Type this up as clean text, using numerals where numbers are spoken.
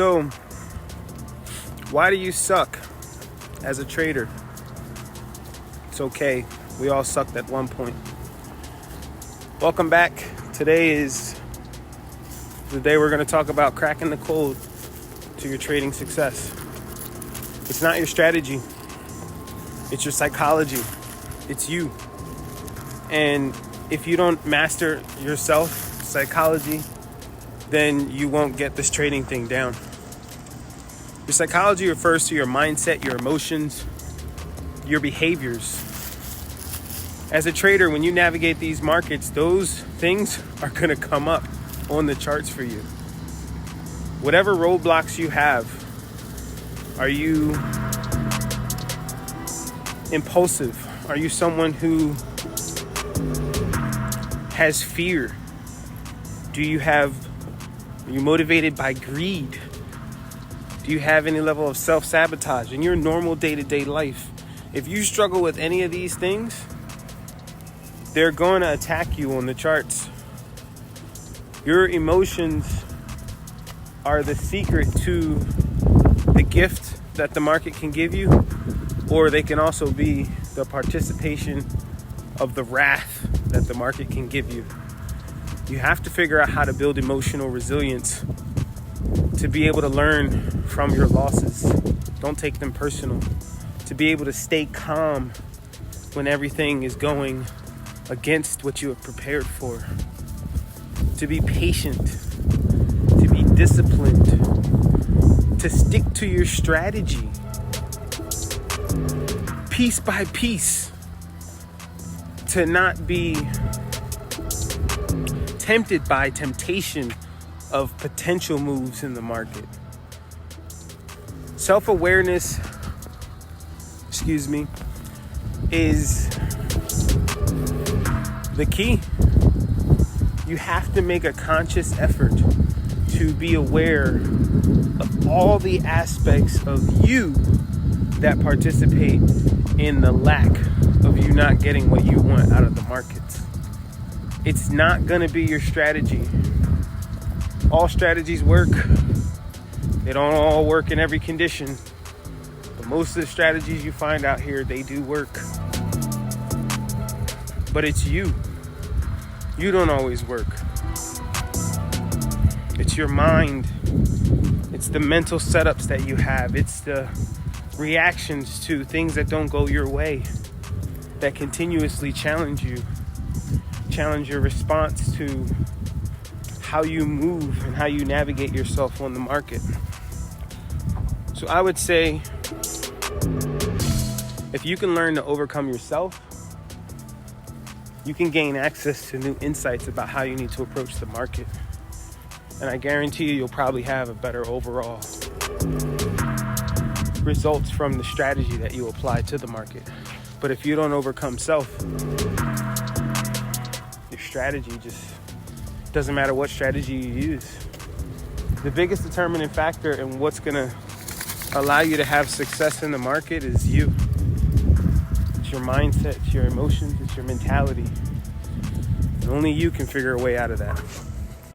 So, why do you suck as a trader? It's okay. We all sucked at one point. Welcome back. Today is the day we're going to talk about cracking the code to your trading success. It's not your strategy. It's your psychology. It's you. And if you don't master yourself, psychology, then you won't get this trading thing down. Your psychology refers to your mindset, your emotions, your behaviors. As a trader, when you navigate these markets, those things are going to come up on the charts for you. Whatever roadblocks you have, are you impulsive? Are you someone who has fear? Are you motivated by greed? Do you have any level of self-sabotage in your normal day-to-day life? If you struggle with any of these things, they're going to attack you on the charts. Your emotions are the secret to the gift that the market can give you, or they can also be the participation of the wrath that the market can give you. You have to figure out how to build emotional resilience to be able to learn from your losses. Don't take them personal. To be able to stay calm when everything is going against what you have prepared for. To be patient. To be disciplined. To stick to your strategy. Piece by piece. To not be tempted by temptation of potential moves in the market. Self-awareness, is the key. You have to make a conscious effort to be aware of all the aspects of you that participate in the lack of you not getting what you want out of the markets. It's not going to be your strategy. All strategies work. They don't all work in every condition. But most of the strategies you find out here, they do work. But it's you. You don't always work. It's your mind. It's the mental setups that you have. It's the reactions to things that don't go your way that continuously challenge you. Challenge your response to how you move and how you navigate yourself on the market. So I would say, if you can learn to overcome yourself, you can gain access to new insights about how you need to approach the market. And I guarantee you'll probably have a better overall results from the strategy that you apply to the market. But if you don't overcome self, your strategy just doesn't matter what strategy you use. The biggest determining factor in what's going to allow you to have success in the market is you. It's your mindset, it's your emotions, it's your mentality. And only you can figure a way out of that.